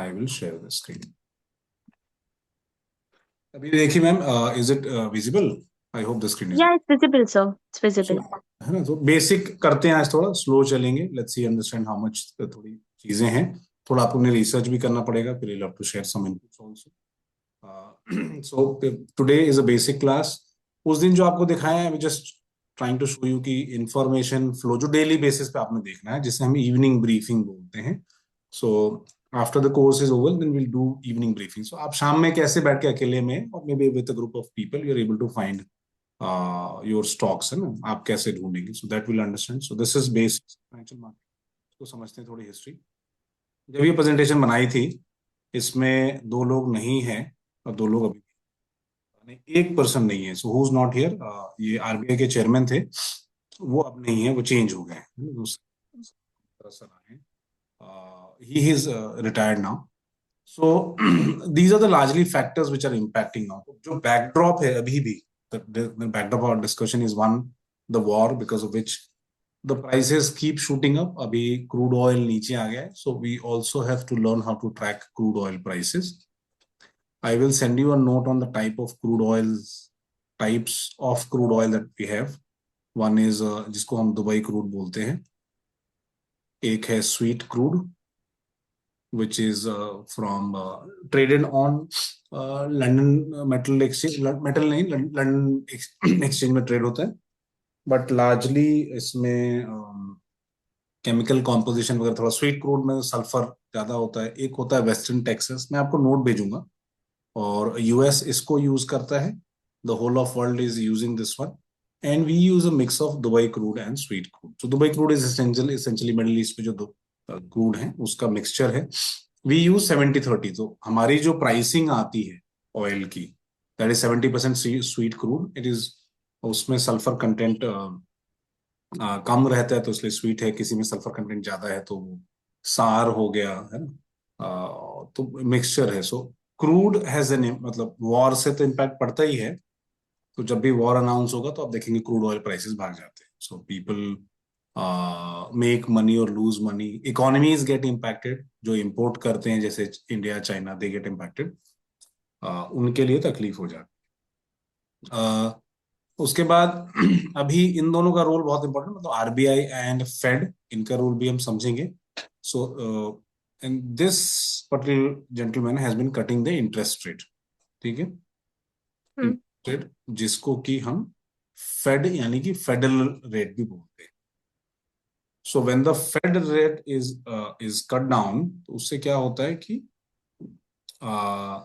I will share the screen. अभी देखिए ma'am, is it visible? I hope the screen is Yeah, it's visible, sir. It's so, visible. है ना? तो basic करते हैं, आज थोड़ा स्लो चलेंगे, let's see understand how much, थोड़ी चीजें हैं, थोड़ा आपको रिसर्च भी करना पड़ेगा, फिर you have to share some inputs also. So today is a basic class. उस दिन जो आपको दिखाया है, just trying to show you कि इंफॉर्मेशन फ्लो जो डेली बेसिस पे आपने देखना है, जिसे हम इवनिंग ब्रीफिंग बोलते हैं। So after the course is over then will do evening briefing. So आप शाम में कैसे बैठ के अकेले में और may be with a group of people you are able to find your stocks, है ना, आप कैसे ढूंढेंगे, so that will understand. So this is basic financial market को समझते हैं, थोड़ी हिस्ट्री। जब ये प्रेजेंटेशन बनाई थी, इसमें दो लोग नहीं हैं और दो लोग अभी नहीं, एक पर्सन नहीं है, so who is not here. ये आरबीआई के चेयरमैन थे, वो अब नहीं है, वो चेंज हो गए हैं, दूसरे पर्सन आए हैं, he is retired now. So these are the largely factors which are impacting now. जो बैकड्रॉप है अभी भी, the backdrop of our discussion is one, the war, because of which the prices keep shooting up. अभी crude oil नीचे आ गया है, so we also have to learn how to track crude oil prices. I will send you a note on the type of crude oils, types of crude oil that we have. One is जिसको हम Dubai crude बोलते हैं, एक है sweet crude which is from traded on London metal exchange, metal नहीं, London exchange में trade होता है, बट लार्जली इसमें केमिकल कॉम्पोजिशन वगैरह, थोड़ा स्वीट क्रूड में सल्फर ज्यादा होता है। एक होता है वेस्टर्न टेक्सास, मैं आपको नोट भेजूंगा, और यूएस इसको यूज करता है, the whole of world is using this one, and we use a mix of Dubai crude and sweet crude. तो Dubai crude is essentially Middle East में जो दो क्रूड है उसका मिक्सचर है। वी यूज 70-30, तो हमारी जो प्राइसिंग आती है ऑयल की, that is 70% sweet crude, it is, उसमें सल्फर कंटेंट कम रहता है तो इसलिए स्वीट है, किसी में सल्फर कंटेंट ज्यादा है तो वो सार हो गया, है ना। तो मिक्सचर है। सो क्रूड हैज एन, मतलब वॉर से तो इम्पैक्ट पड़ता ही है, तो जब भी वॉर अनाउंस होगा तो आप देखेंगे क्रूड ऑयल प्राइसेस भाग जाते हैं। सो पीपल मेक मनी और lose money, economies gate impacted, जो इंपोर्ट करते हैं जैसे India China, they get impacted, उनके लिए तकलीफ हो जाती है। उसके बाद अभी इन दोनों का रोल बहुत इंपॉर्टेंट, मतलब आरबीआई एंड फेड, इनका रोल भी हम समझेंगे। So and this particular gentleman has been cutting the interest rate, ठीक है, Hmm. इंटरेस्ट रेट, जिसको कि हम फेड यानी कि फेडरल रेट भी बोलते हैं। So when the Fed rate is cut down, तो उससे क्या होता है कि uh,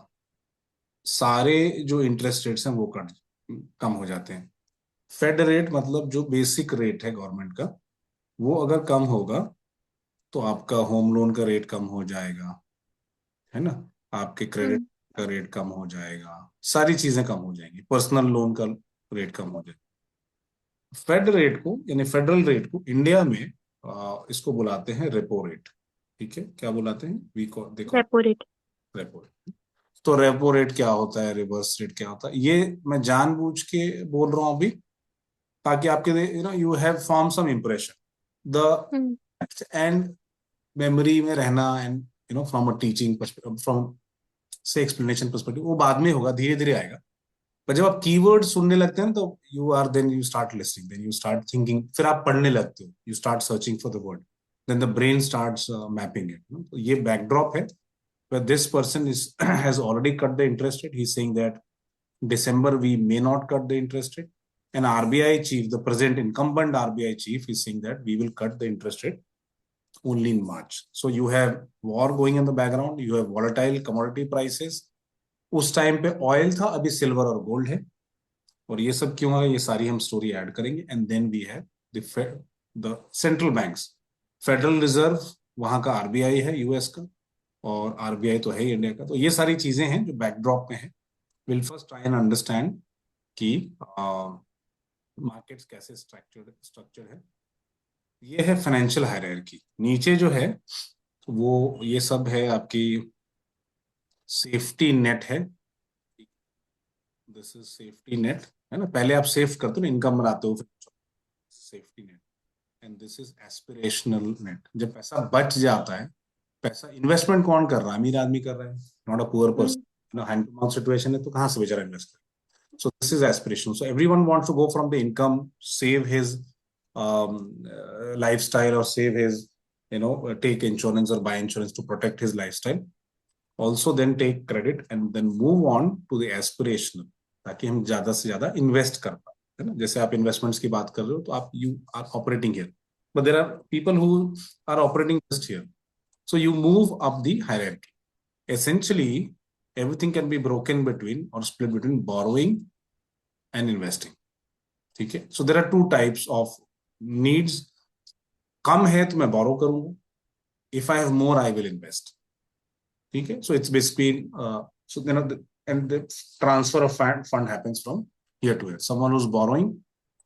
सारे जो इंटरेस्ट रेट्स हैं वो कट, कम हो जाते हैं। फेड रेट मतलब जो बेसिक रेट है गवर्नमेंट का, वो अगर कम होगा तो आपका होम लोन का रेट कम हो जाएगा, है ना, आपके क्रेडिट Hmm. का रेट कम हो जाएगा, सारी चीजें कम हो जाएंगी, पर्सनल लोन का रेट कम हो जाएगा। फेड रेट को यानी फेडरल रेट को इंडिया में इसको बुलाते हैं रेपो रेट, ठीक है, क्या बुलाते हैं, वी को देखो, Repo rate. Repo rate. तो रेपो रेट क्या होता है, रिवर्स रेट क्या होता है, ये मैं जानबूझ के बोल रहा हूँ अभी, ताकि आपके, you have form some impression the Hmm. And memory में रहना, and from a teaching, from से एक्सप्लेनेशन पर्सपेक्टिव, वो बाद में होगा, धीरे धीरे आएगा। पर जब आप कीवर्ड सुनने लगते हैं तो you are, then you start listening, then you start thinking, फिर आप पढ़ने लगते हो, you start searching for the word, then the brain starts mapping it. तो ये बैकड्रॉप है, where this person is has already cut the interest rate. He's saying that December we may not cut the interest rate, and RBI chief, the present incumbent RBI chief, is saying that we will cut the interest rate only in March. So you have war going in the background, you have volatile commodity prices. उस time पे oil था, अभी silver और gold है, और ये सब क्यों है, ये सारी हम स्टोरी ऐड करेंगे। And then we have the central banks, federal reserve वहां का आरबीआई है यूएस का, और आरबीआई तो है ही इंडिया का। तो ये सारी चीजें हैं जो बैकड्रॉप में है। Will first try and understand कि मार्केट्स कैसे स्ट्रक्चर है। ये है फाइनेंशियल हायरार्की। नीचे जो है वो ये सब है आपकी सेफ्टी नेट है, दिस इज सेफ्टी नेट, है ना, पहले आप सेव करते हो ना, इनकम बनाते हो, safety net, and this is aspirational net, जब पैसा बच जाता है पैसा इन्वेस्टमेंट कौन कर रहा है? अमीर आदमी कर रहा है, not a poor Hmm. Person. Hand to mouth situation है तो कहाँ से बेचारा इन्वेस्ट करे? So this is aspiration. So everyone wants to go from the income, save his lifestyle, or save his, take insurance or buy insurance to protect his lifestyle. Also then take credit and then move on to the aspirational, ताकि हम ज्यादा से ज्यादा invest कर पाए, है ना? जैसे आप इन्वेस्टमेंट्स की बात कर रहे हो तो आप you are operating here, but there are people who are operating just here. So you move up the hierarchy. Essentially, everything can be broken between or split between borrowing and investing. ठीक है? So there are two types of needs. कम है तो मैं borrow करूंगा. If I have more, I will invest. ठीक है? So it's basically so and the transfer of fund happens from here to here. Someone who's borrowing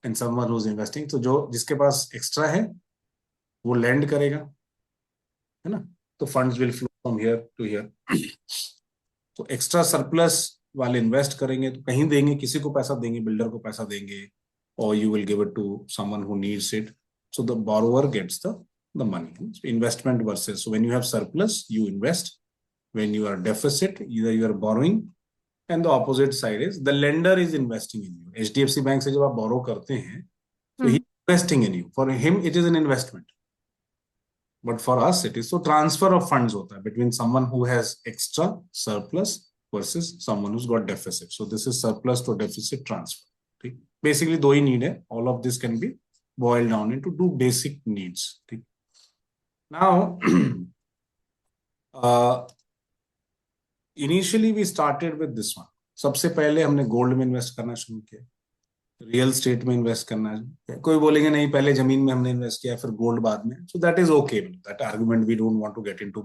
and someone who's investing. तो जो जिसके पास extra है वो lend करेगा, है ना? तो funds will flow from here to here. तो एक्स्ट्रा सरप्लस वाले इन्वेस्ट करेंगे तो कहीं देंगे, किसी को पैसा देंगे, बिल्डर को पैसा देंगे, or you will give it to someone who needs it. So the borrower gets the money. So investment versus, so when you have surplus, you invest. When you are deficit, either you are borrowing, and the opposite side is the lender is investing in you. HDFC bank से जब आप borrow करते हैं, so he is investing in you. For him, it is an investment. But for us, it is so transfer of funds hota hai between someone who has extra surplus versus someone who's got deficit. So this is surplus to deficit transfer. ठीक? Basically, दो ही need है. All of this can be boiled down into two basic needs. ठीक? Now, initially we started with this one. सबसे पहले हमने gold में invest करना शुरू किया, रियल स्टेट में इन्वेस्ट करना है. कोई बोलेंगे नहीं पहले जमीन में हमने इन्वेस्ट किया फिर गोल्ड बाद में. So that is okay. That argument we don't want to get into,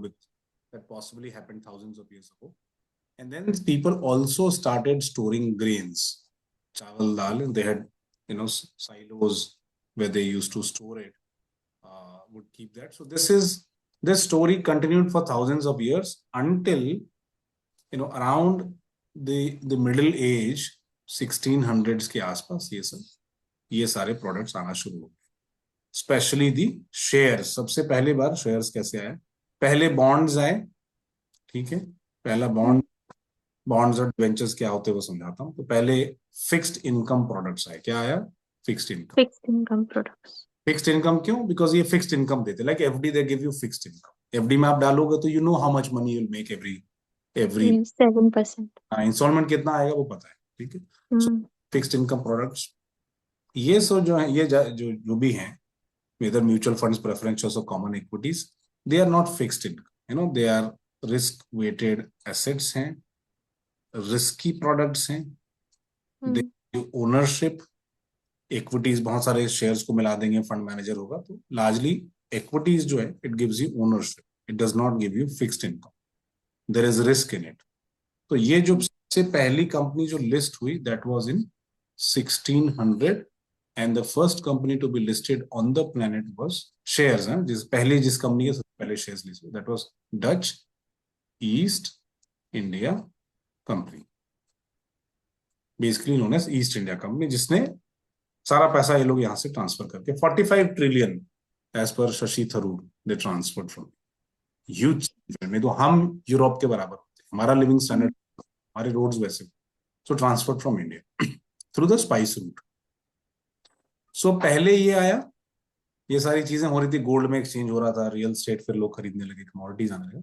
that possibly happened thousands of years ago. And then people also started storing grains, chawal, dal, and they had, silos where they used to store it, would keep that. So this story continued for thousands of years until, around the middle age, 1600s के आसपास ये सारे products आना शुरू हो गए. Specially the shares. सबसे पहले बार शेयर्स कैसे आए? पहले बॉन्ड्स आए. ठीक है? पहला बॉन्ड्स और डिवेंचर्स क्या होते हैं वो समझाता हूँ. तो पहले फिक्स्ड इनकम प्रोडक्ट्स आए. क्या आया? Fixed income. Fixed income products. Fixed income क्यों? बिकॉज ये फिक्स्ड इनकम देते, like FD they give you fixed income. FD में आप डालोगे तो you know how much money you will make every Yes, 7%. Instalment कितना आएगा वो पता है. ठीक है? सो फिक्स्ड इनकम प्रोडक्ट्स ये सो जो है, ये जो भी हैं, whether mutual funds, preferentials or common equities, they are not fixed income. They are risk weighted assets हैं, risky products हैं. They give ownership. Equities बहुत सारे shares को मिला देंगे, fund manager होगा, तो largely equities जो है, it gives you ownership. It does not give you fixed income. There is risk in it. तो ये जो सबसे पहली कंपनी जो लिस्ट हुई, that was in 1600. And the first company to be listed on the planet was shares. जिस company के सबसे पहले shares list हुए, that was Dutch East India Company, basically known as East India Company, जिसने सारा पैसा ये लोग यहाँ से ट्रांसफर करके 45 trillion as per Shashi Tharoor they transferred from huge. में तो हम यूरोप के बराबर होते हैं, हमारा लिविंग स्टैंडर्ड, हमारे रोड्स वैसे. So transferred from India through the spice route. So पहले ये आया, ये सारी चीजें हो रही थी, गोल्ड में एक्सचेंज हो रहा था, रियल स्टेट फिर लोग खरीदने लगे, कमोडिटीज आने लगे.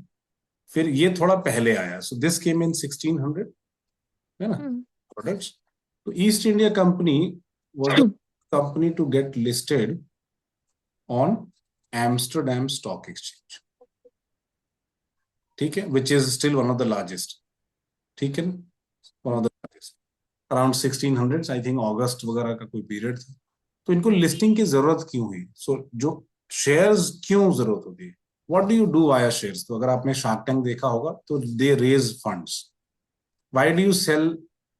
फिर ये थोड़ा पहले आया. सो दिस केम इन 1600, है ना, प्रोडक्ट्स. तो East India Company was the company to get listed on Amsterdam stock exchange. ठीक है? Which is still one of the largest. ठीक है? One of the largest. Around 1600 I think, अगस्त वगैरह का कोई पीरियड था. तो इनको लिस्टिंग की जरूरत क्यों हुई? सो जो शेयर्स क्यों जरूरत होती है? What do you do via shares? तो अगर आपने शार्क टैंक देखा होगा तो they raise funds. Why do you sell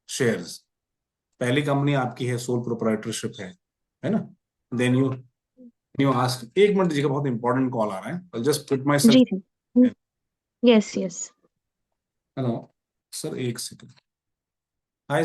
shares? पहली कंपनी आपकी है, सोल प्रोप्राइटरशिप है ना? Then you ask. एक मिनट दीजिएगा, बहुत इंपॉर्टेंट कॉल आ रहा है. आई जस्ट पुट माय जी सेल्फ. जी. Yes, yes. हेलो सर, एक second. Hi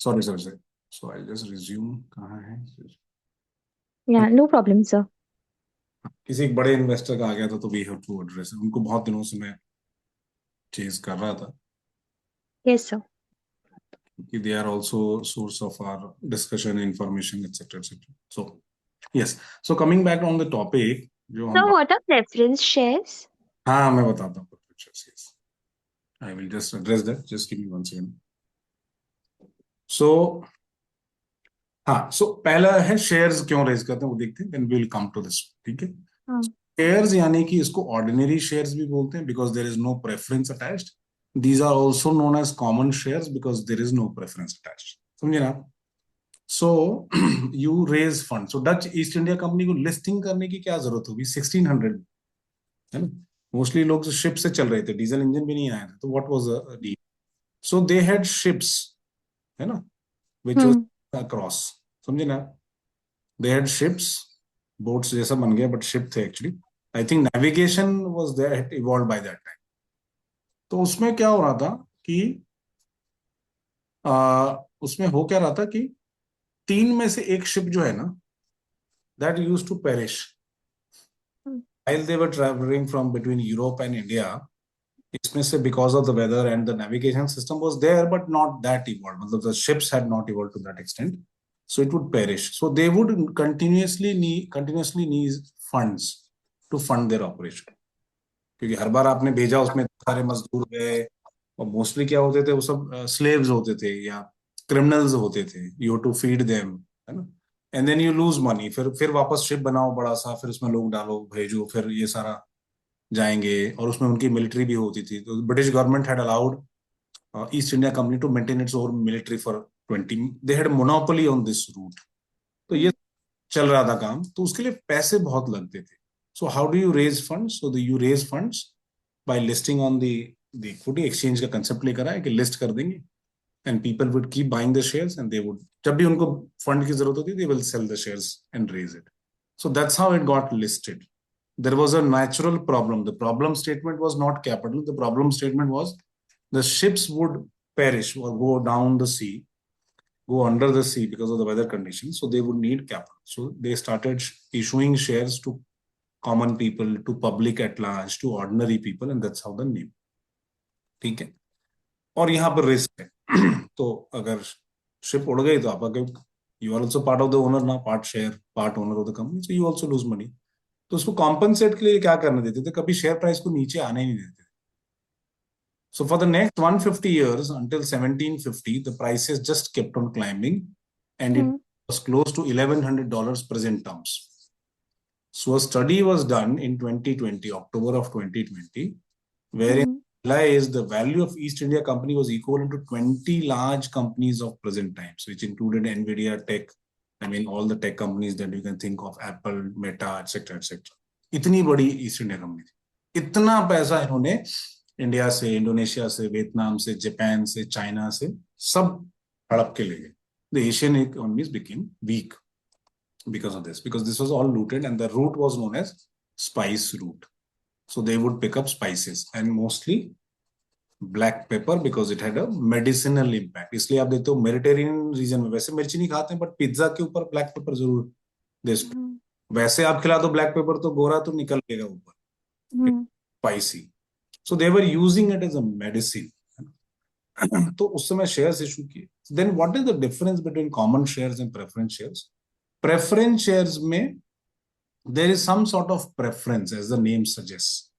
sorry. So I'll just resume. कहाँ है? Yeah, no problem, sir. किसी एक बड़े इन्वेस्टर का आ गया था तो वी हैव टू एड्रेस, उनको बहुत दिनों से मैं चेज कर रहा था Yes, sir. कि they are also source of our discussion, information, etc. etc. So yes, so coming back on the topic जो So हम what are preference shares? हाँ मैं बताता हूँ. Yes, I will just address that. Just give me 1 second. So हाँ, so पहला है shares क्यों रेज करते हैं वो देखते हैं, then we will come to this. ठीक है. शेयर्स यानी कि इसको ऑर्डिनरी शेयर्स भी बोलते हैं because there is no preference attached. These are also known as common shares because there is no preference attached. समझे ना. So you raise fund. So Dutch East India Company को listing करने की क्या जरूरत होगी 1600 में, है ना. मोस्टली लोग शिप से चल रहे थे, डीजल इंजन भी नहीं आया था, तो what was the. So they had ships, है ना, which was across. समझे ना. They had ships, boats जैसा बन गया, but ship थे actually. I think navigation was there, had evolved by that time. तो उसमें क्या हो रहा था कि उसमें हो क्या रहा था कि 3 में से एक शिप जो है ना, that used to perish while they were traveling from between Europe and India. इसमें से because of the weather and the navigation system was there but not that evolved, मतलब the ships had not evolved to that extent, so it would perish. So they would continuously need funds to fund their operation. क्योंकि हर बार आपने भेजा उसमें सारे मजदूर गए, और mostly क्या होते थे वो सब स्लेव्स होते थे या क्रिमिनल्स होते थे. यू टू फीड देम, है ना. And then you lose money. फिर वापस शिप बनाओ बड़ा सा, फिर उसमें लोग डालो, भेजो, फिर ये सारा जाएंगे. और उसमें उनकी मिलिट्री भी होती थी. तो British government had allowed East India Company to maintain its own military for 20. They had monopoly on this route. तो ये चल रहा था काम, तो उसके लिए पैसे बहुत लगते थे. So how do you raise funds? So you raise funds by listing on the equity exchange. का कंसेप्ट लेकर आए कि लिस्ट कर देंगे and people would keep buying the shares and they would, जब भी उनको फंड की जरूरत होती they will sell the shares and raise it. So that's how it got listed. There was a natural problem. The problem statement was not capital. The problem statement was the ships would perish or go down the sea, go under the sea because of the weather conditions. So they would need capital. So they started issuing shares to common people, to public at large, to ordinary people, and that's how the name. ठीक है. और यहाँ पर risk है. तो अगर ship उड़ गई तो आप you are also part of the owner ना, part share, part owner of the company, so you also lose money. तो उसको कॉम्पनसेट के लिए क्या करने देते थे, कभी शेयर प्राइस को नीचे आने ही नहीं देते थे. So for the next 150 years until 1750, the prices just kept on climbing, and it was close to $1,100 present terms. So a study was done in 2020, October of 2020, wherein realized the value of East India Company was equivalent to 20 large companies of present times, which included Nvidia Tech. I mean, all the tech companies that you can think of, Apple, Meta, etc., etc. इतनी बड़ी east India company थी. इतना पैसा इन्होंने India से, Indonesia से, Vietnam से, Japan से, चाइना से सब हड़प के ले गए. The Asian economies became weak because of this, because this was all looted, and the route was known as spice route. So they would pick up spices and mostly black pepper because it had a medicinal impact. इसलिए आप देखते हो Mediterranean reason में वैसे मिर्ची नहीं खाते हैं, बट पिज्जा के ऊपर ब्लैक पेपर जरूर दे. वैसे आप खिला दो ब्लैक पेपर तो गोरा तो निकल लेगा ऊपर, spicy. So they were using it as a medicine. तो उस समय शेयर्स इशू किए. Then what is the difference between common shares and preference shares? Preference shares में there is some sort of preference, as the name suggests.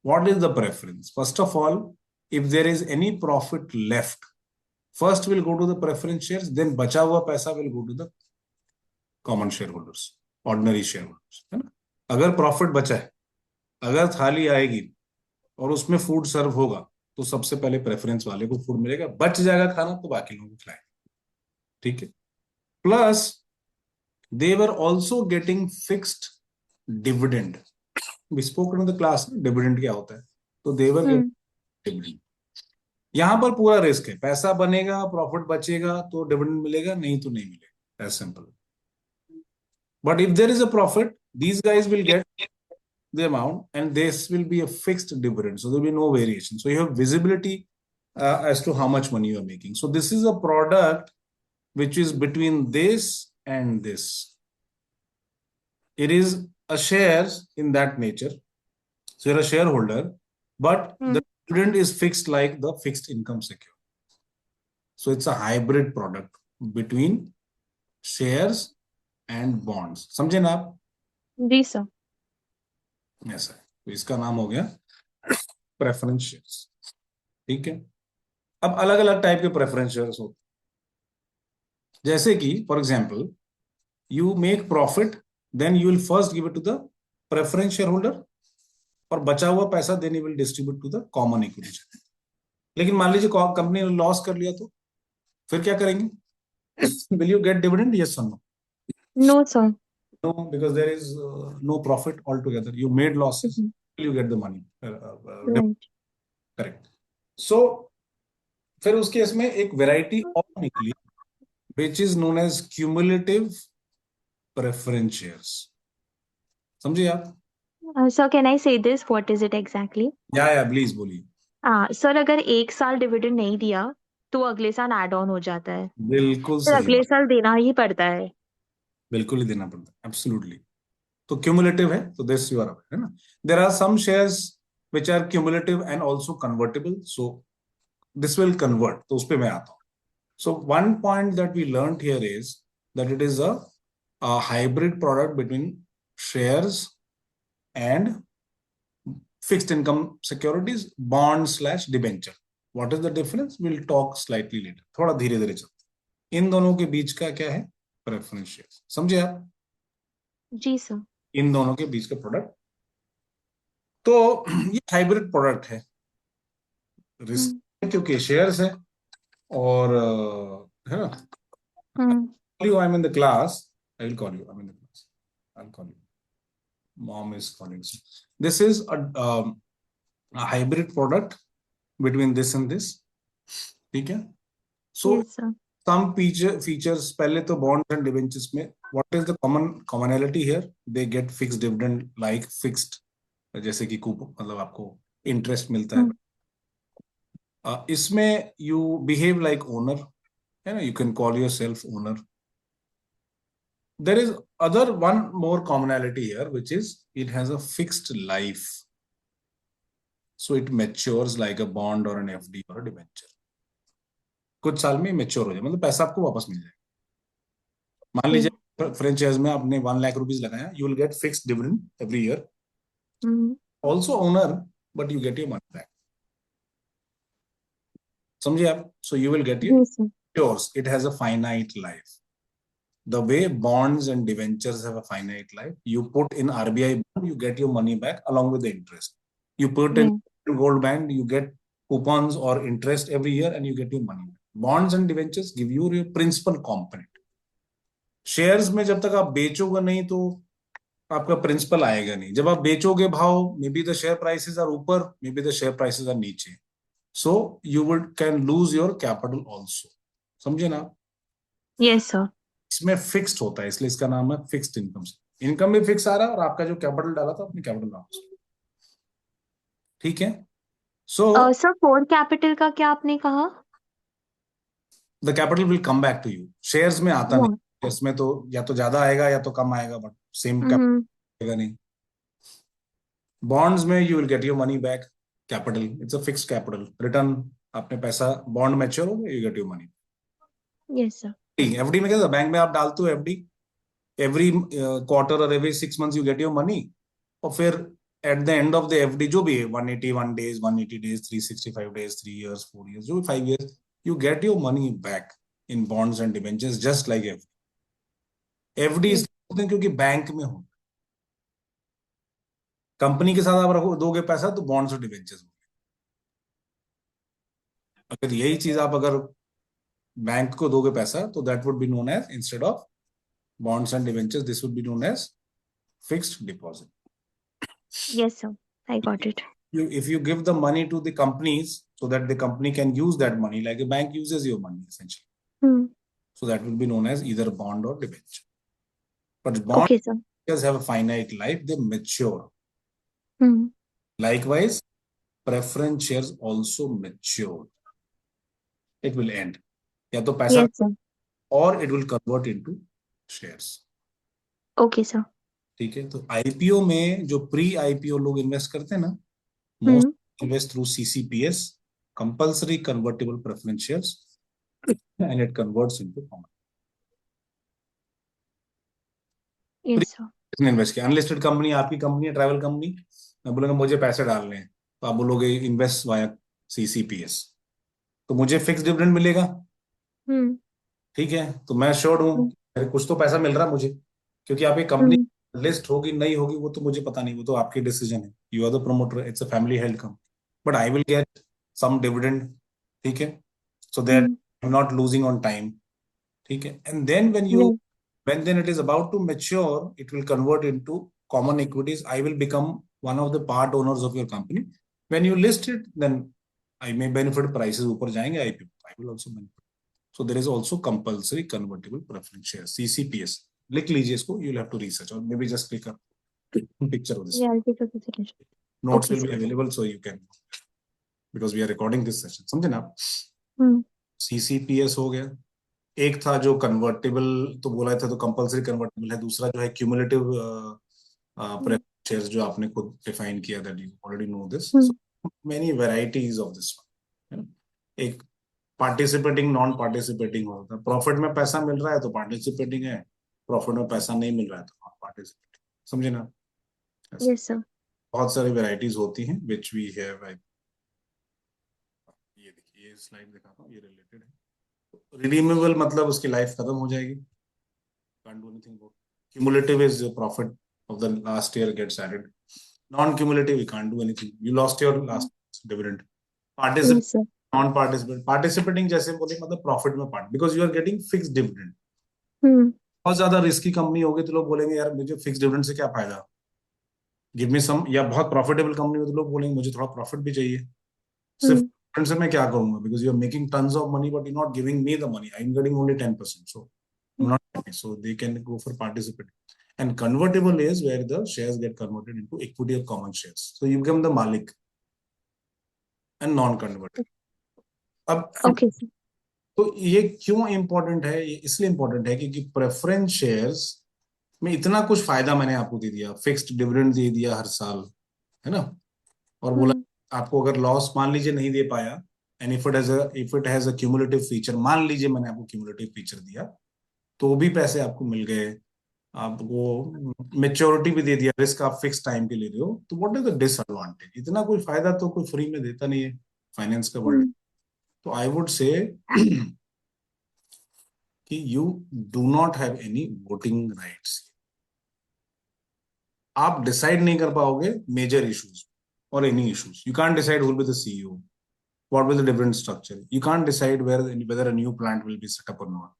What is the preference? First of all, if there is any profit left, first will go to the preference shares, then बचा हुआ पैसा will go to the common shareholders, ordinary shareholders, है ना. अगर profit बचा है, अगर थाली आएगी और उसमें फूड सर्व होगा, तो सबसे पहले प्रेफरेंस वाले को फूड मिलेगा. बच जाएगा खाना तो बाकी लोगों को खिलाएंगे. ठीक है. Plus they were also getting fixed dividend. We spoke in the class, dividend क्या होता है. तो they were getting dividend. यहां पर पूरा रिस्क है. पैसा बनेगा, प्रॉफिट बचेगा तो डिविडेंड मिलेगा, नहीं तो नहीं मिलेगा. As simple. But if there is a profit, these guys will get the amount, and this will be a fixed dividend. So there will be no variation. So you have visibility as to how much money you are making. So this is a product which is between this and this. It is a shares in that nature. So you're a shareholder, but the dividend is fixed like the fixed income security. So it's a hybrid product between shares and bonds. समझे ना आप? जी sir. ऐसा है. तो इसका नाम हो गया प्रेफरेंस शेयर्स. ठीक है. अब अलग अलग टाइप के प्रेफरेंस शेयर्स होते हैं. जैसे कि for example you make profit, then you will first give it to the preference shareholder और बचा हुआ पैसा then you will distribute to the common equity shareholder. लेकिन मान लीजिए कंपनी ने लॉस कर लिया तो फिर क्या करेंगे? Will you get dividend? Yes or no? No sir. No, because there is no profit altogether. You made losses. Will you get the money? Right. Correct. So फिर उस केस में एक वैरायटी और निकली which is known as cumulative preference shares. समझिए आप? Sir, can I say this? What is it exactly? या please बोलिए. सर अगर एक साल डिविडेंड नहीं दिया तो अगले साल एड ऑन हो जाता है. बिल्कुल फिर सही अगले बात. साल देना ही पड़ता है. बिल्कुल ही देना पड़ता है. एब्सोल्युटली. तो क्यूमुलेटिव है, तो दिस यू आर अवेयर है ना. There are some shares which are cumulative and also convertible, so this will convert. तो उस पे मैं आता हूं. So one point that we learned here is that it is a hybrid product between shares and fixed income securities, bond/debenture. What is the difference? We'll talk slightly later. थोड़ा धीरे धीरे चलते हैं. इन दोनों के बीच का क्या है? Preference shares. समझे आप? जी सर. इन दोनों के बीच का प्रोडक्ट. तो ये हाइब्रिड प्रोडक्ट है. रिस्क क्योंकि शेयर्स है और है ना. You, I'm in the class. I will call you. I'm in the class. I'll call you. Mom is calling. This is a hybrid product between this and this. ठीक है. So Yes sir. some features पहले तो bonds and debentures में what is the commonality here? They get fixed dividend like fixed, जैसे कि coupon मतलब आपको interest मिलता है. इसमें you behave like owner, है ना. You can call yourself owner. There is other one more commonality here, which is it has a fixed life. So it matures like a bond or an FD or a debenture. कुछ साल में mature हो जाए, मतलब पैसा आपको वापस मिल जाएगा. मान लीजिए फ्रेंचाइज में आपने 1 लाख रुपीज लगाया, you will get fixed dividend every year. Also owner, but you get your money back. समझिए आप? So you will get yours. It has a finite life. The way bonds and debentures have a finite life, you put in RBI bond, you get your money back along with the interest. You put in gold band, you get coupons or interest every year and you get your money back. Bonds and debentures give you your principal component. Shares में जब तक आप बेचोगे नहीं तो आपका principal आएगा नहीं. जब आप बेचोगे भाव, may be the share prices are ऊपर, may be the share prices are नीचे. So you would can lose your capital also. समझे ना? Yes sir. इसमें फिक्स्ड होता है, इसलिए इसका नाम है फिक्स्ड इनकम. इनकम भी फिक्स आ रहा है और आपका जो कैपिटल डाला था अपने कैपिटल वापस. ठीक है. सो सर कोर कैपिटल का क्या आपने कहा? The capital will come back to you. Shares में आता नहीं. शेयर्स में तो या तो ज्यादा आएगा या तो कम आएगा, बट सेम कैपिटल आएगा नहीं. बॉन्ड्स में you will get your money back. Capital it's a fixed capital. Return आपने पैसा, बॉन्ड मैच्योर हो गया, you get your money. Yes sir. FD में क्या, बैंक में आप डालते हो एफडी, एवरी क्वार्टर और every 6 months you get your money. और फिर at the end of the FD जो भी है, 181 days, 180 days, 365 days, 3 years, 4 years, जो भी 5 years, you get your money back in bonds and debentures just like FD. FD इसलिए क्योंकि bank में हो, कंपनी के साथ आप रखो दोगे पैसा तो बॉन्ड्स और डिबेंचर्स हो. अगर यही चीज आप अगर बैंक को दोगे पैसा तो that would be known as, instead of bonds and debentures, this would be known as fixed deposit. Yes sir, I got it. If you give the money to the companies so that the company can use that money like a bank uses your money essentially, so that will be known as either bond or debenture. But bonds have a finite life, they mature. Likewise, preference shares also mature. It will end. या तो पैसा और it will convert into shares. Okay sir. ठीक है, तो IPO में जो pre IPO लोग इन्वेस्ट करते हैं ना, hmm. Most invest through CCPS, compulsory convertible preference shares, and it converts into common. Yes sir. किसने इन्वेस्ट किया? अनलिस्टेड कंपनी, आपकी कंपनी है, ट्रैवल कंपनी, मैं बोलूंगा मुझे पैसे डालने हैं, तो आप बोलोगे इन्वेस्ट वाया सीसीपीएस, तो मुझे फिक्स डिविडेंड मिलेगा। हम्म। ठीक है, तो मैं श्योर हूँ हम्म। अरे कुछ तो पैसा मिल रहा है मुझे, क्योंकि आपकी कंपनी हम्म। लिस्ट होगी नहीं होगी वो तो मुझे पता नहीं, वो तो आपकी डिसीजन है, you are the promoter, it's a family held company, but I will get some dividend. ठीक है, so that hmm. I am not losing on time. ठीक है, and then right. when then it is about to mature, it will convert into common equities. I will become one of the part owners of your company. When you list it, then I may benefit, prices ऊपर जाएंगे, I will also benefit. So there is also compulsory convertible preference shares, CCPS. लिख लीजिए इसको, you'll have to research or maybe just click a picture of this. Yeah, I'll take a consideration. Notes Okay will sir. be available so you can, because we are recording this session. समझे ना आप? हम्म। CCPS हो गया। एक था जो convertible, तो बोला था, तो कंपलसरी कन्वर्टेबल है। दूसरा जो है क्यूमुलेटिव हम्म। प्रेफरेंस शेयर्स, जो आपने खुद डिफाइन किया, that you already know this. Hmm. So many varieties of this one. एक पार्टिसिपेटिंग, नॉन पार्टिसिपेटिंग होता है। प्रॉफिट में पैसा मिल रहा है तो पार्टिसिपेटिंग है, प्रॉफिट में पैसा नहीं मिल रहा है तो नॉन पार्टिसिपेटिंग। समझे ना? ऐसे यस सर। बहुत सारी वैरायटीज होती हैं विच वी हैव। ये देखिए, ये स्लाइड दिखाता हूँ, ये रिलेटेड है। रिडीमेबल मतलब उसकी लाइफ खत्म हो जाएगी, can't do anything about. Cumulative is the profit of the last year gets added. Non-cumulative, you can't do anything. You lost your last dividend. Participant, yes sir. non-participant. Participating जैसे बोले मतलब profit में part, because you are getting fix dividend. Hmm. बहुत ज्यादा risky company होगी तो लोग बोलेंगे यार मुझे फिक्स डिविडेंड से क्या फायदा, गिव मी सम। या बहुत प्रॉफिटेबल कंपनी हो तो लोग बोलेंगे मुझे थोड़ा प्रॉफिट भी चाहिए। सिर्फ हम्म। dividend से मैं क्या करूंगा, because you are making tons of money but you not giving me the money, I am getting only 10%, so I'm not happy. So they can go for participating. And convertible is where the shares get converted into equity or common shares. So you become the Malik, and non-convertible. अब okay sir. तो ये क्यों important है? ये इसलिए important है क्योंकि preference shares में इतना कुछ फायदा मैंने आपको दे दिया, फिक्स्ड डिविडेंड दे दिया हर साल, है ना, और बोला हम्म। आपको अगर लॉस मान लीजिए नहीं दे पाया, and if it has a cumulative feature, मान लीजिए मैंने आपको क्यूमुलेटिव फीचर दिया, तो भी पैसे आपको मिल गए, आपको मेच्योरिटी भी दे दिया, रिस्क आप फिक्स टाइम के ले रहे हो, तो व्हाट इज द डिसएडवांटेज? इतना कोई फायदा तो कोई फ्री में देता नहीं है फाइनेंस का वर्ल्ड। हम्म। तो आई वुड से कि you do not have any voting rights. आप डिसाइड नहीं कर पाओगे मेजर इश्यूज और any issues. You can't decide who will be the CEO, what will the different structure, you can't decide whether a new plant will be set up or not,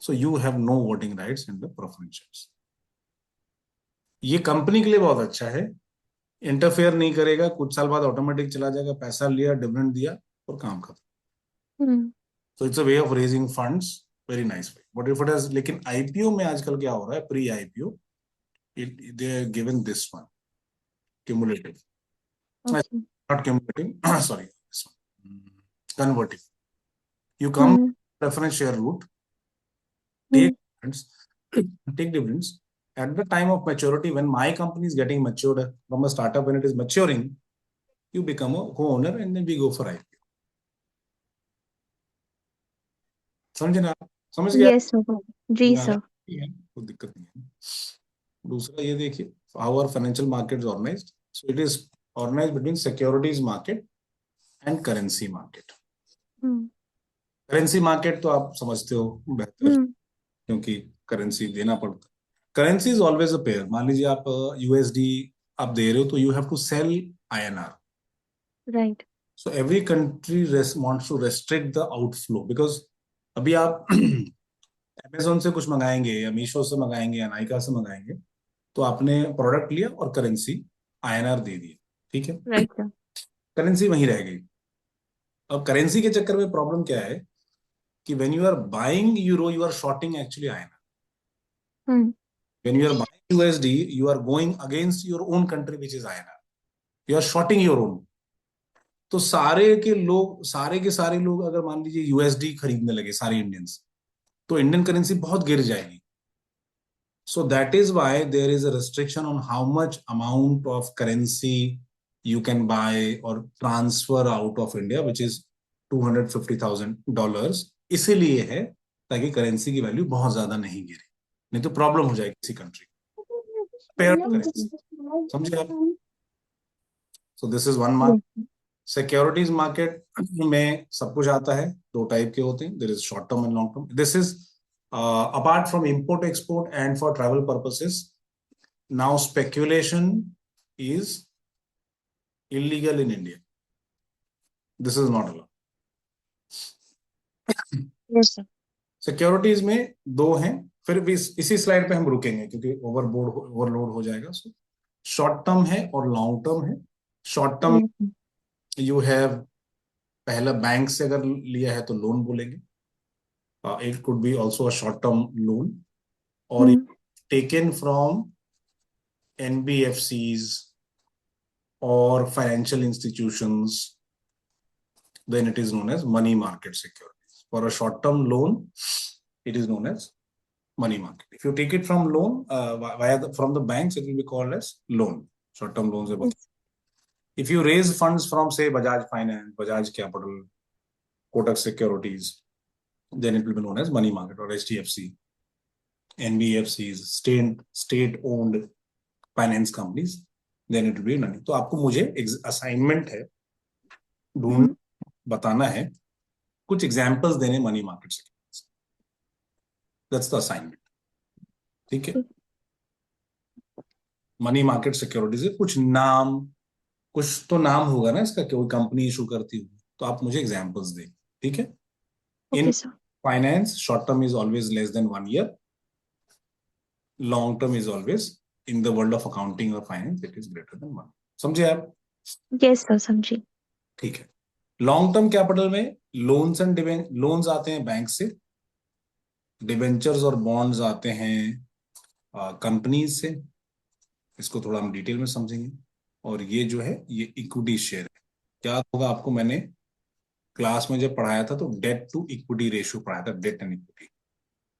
so you have no voting rights in the preference shares. ये company के लिए बहुत अच्छा है, interfere नहीं करेगा, कुछ साल बाद ऑटोमेटिक चला जाएगा, पैसा लिया, डिविडेंड दिया और काम खत्म। Hmm. So it's a way of raising funds, very nice way, but if it has, लेकिन आईपीओ में आजकल क्या हो रहा है, pre IPO it they are given this one, cumulative, okay. Not cumulative, sorry, this one, convertible. You come hmm. Preference share route, take hmm. dividends, take dividends at the time of maturity. When my company is getting matured from a startup, when it is maturing, you become a co-owner and then we go for IPO. समझे ना आप? समझ गया? Yes sir. जी sir. कोई दिक्कत नहीं है। दूसरा ये देखिए, how are financial markets organized? So it is organized between securities market and currency market. Hmm. Currency market तो आप समझते हो बेहतर, हम्म। क्योंकि करेंसी देना पड़ता है। Currency is always a pair. मान लीजिए आप यूएसडी आप दे रहे हो, तो you have to sell INR. Right. So every country wants to restrict the outflow, because अभी आप अमेजोन से कुछ मंगाएंगे या मीशो से मंगाएंगे या नाइका से मंगाएंगे, तो आपने प्रोडक्ट लिया और करेंसी आईएनआर दे दी, ठीक है, राइट सर। करेंसी वहीं रह गई। अब करेंसी के चक्कर में प्रॉब्लम क्या है कि when you are buying euro, you are shorting actually INR. Hmm. When you are buying USD, you are going against your own country, which is INR. You are shorting your own. तो सारे के सारे लोग अगर मान लीजिए USD खरीदने लगे, सारे इंडियंस, तो इंडियन करेंसी बहुत गिर जाएगी. So that is why there is a restriction on how much amount of currency you can buy or transfer out of India, which is $250,000. इसीलिए है ताकि करेंसी की वैल्यू बहुत ज्यादा नहीं गिरे, नहीं तो प्रॉब्लम हो जाएगी किसी कंट्री. पेयर करेंसी, समझे आप? सो this is one market. Securities market में सब कुछ आता है. दो टाइप के होते हैं. There is short term and long term. This is apart from import export and for travel purposes. Now speculation is illegal in India. This is not allowed. Yes, sir. Securities में दो हैं. फिर भी इसी slide पे हम रुकेंगे क्योंकि ओवरलोड हो जाएगा. सो शॉर्ट टर्म है और लॉन्ग टर्म है. Short term Yes, sir. You have, पहला बैंक से अगर लिया है तो लोन बोलेंगे. It could be also a short term loan और taken from NBFCs or financial institutions, then it is known as money market securities. For a short-term loan, it is known as money market. If you take it from loan from the banks, it will be called as loan. Short-term loans. Yes. If you raise funds from, say, Bajaj Finance, Bajaj Capital, Kotak Securities, then it will be known as money market or HDFC, NBFCs, state-owned finance companies, then it will be money. तो आपको मुझे assignment है, ढूंढ बताना है, कुछ examples देने money market securities. That's the assignment. ठीक है. मनी मार्केट सिक्योरिटीज है, कुछ नाम, कुछ तो नाम होगा ना इसका, कोई कंपनी इशू करती होगी, तो आप मुझे एग्जांपल्स दें. ठीक है. In finance short term is always less than 1 year. Long term is always, in the world of accounting or finance, it is greater than 1. समझे आप? Yes, sir, समझी. ठीक है. लॉन्ग टर्म कैपिटल में लोन्स एंड लोन्स आते हैं bank से, debentures और बॉन्ड्स आते हैं कंपनीज से. इसको थोड़ा हम डिटेल में समझेंगे. और ये जो है ये इक्विटी शेयर है. क्या होगा आपको, मैंने क्लास में जब पढ़ाया था तो डेट टू इक्विटी रेशियो पढ़ाया था, डेट एंड इक्विटी,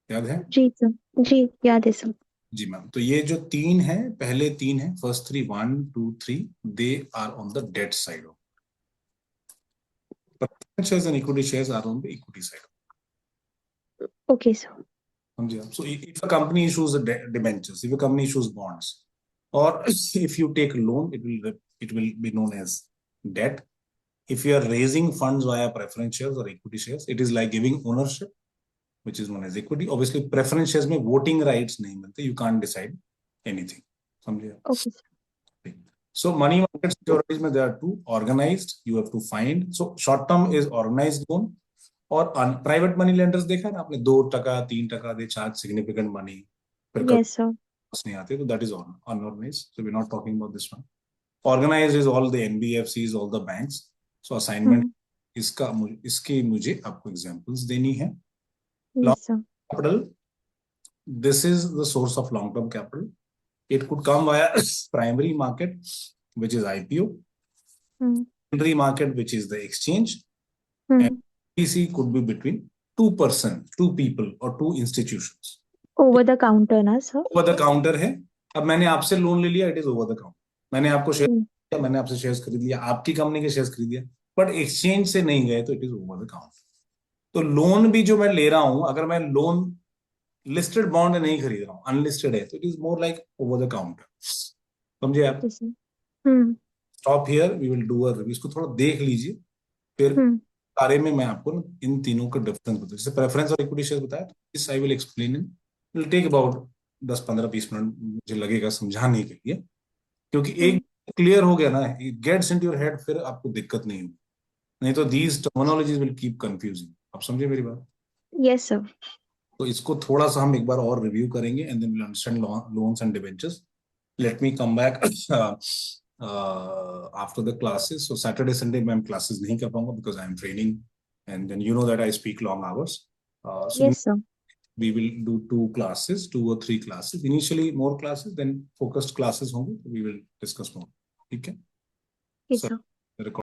याद है? जी सर, जी याद है सर. जी मैम. तो ये जो तीन है, पहले तीन है, first 3, 1, 2, 3, they are on the debt side of. preference shares and equity shares are on the equity side. Okay, sir. So if a company issues debentures, if a company issues bonds, or if you take a loan, it will be known as debt. If you are raising funds via preference shares or equity shares, it is like giving ownership, which is known as equity. Obviously, preference shares में voting rights नहीं मिलते. You can't decide anything. समझे? Okay, sir. So money market securities में there are two: organized, you have to find. So short term is organized loan, और private money lenders देखा ना आपने, 2%, 3% they charge significant money, फिर Yes, sir. नहीं आते, तो that is unorganized. So we're not talking about this one. Organized is all the NBFCs, all the banks. So assignment इसकी मुझे आपको एग्जांपल्स देनी है. Yes, sir. Capital, this is the source of long term capital. It could come via primary market, which is IPO, secondary market, which is the exchange, and PC could be between 2 people or 2 institutions. Over the counter ना sir? Over the counter है. अब मैंने आपसे loan ले लिया, it is over the counter. मैंने आपको share, मैंने आपसे शेयर्स खरीद लिया, आपकी कंपनी के शेयर्स खरीद लिया, बट एक्सचेंज से नहीं गए, तो it is over the counter. तो लोन भी जो मैं ले रहा हूं, अगर मैं लोन लिस्टेड बॉन्ड नहीं खरीद रहा हूँ, अनलिस्टेड है, तो it is more like over the counter. समझे आप? Stop here, we will do a review. इसको थोड़ा देख लीजिए, फिर बारे में मैं आपको इन तीनों का डिफरेंस बताऊं. जैसे प्रेफरेंस और इक्विटी शेयर बताया, this I will explain in, will take about 10-15-20 minute मुझे लगेगा समझाने के लिए, क्योंकि एक क्लियर हो गया ना, it gets into your head, फिर आपको दिक्कत नहीं होगी. नहीं तो these terminologies will keep confusing. आप समझे मेरी बात? Yes sir. तो इसको थोड़ा सा हम एक बार और रिव्यू करेंगे, and then will understand loans and debentures. Let me come back after the classes. So Saturday Sunday में हम क्लासेस नहीं कर पाऊंगा because I am training, and then you know that I speak long hours. Yes, sir. We will do 2 classes, 2 or 3 classes. Initially more classes, then focused classes होंगे. We will discuss more. ठीक है? Yes, sir.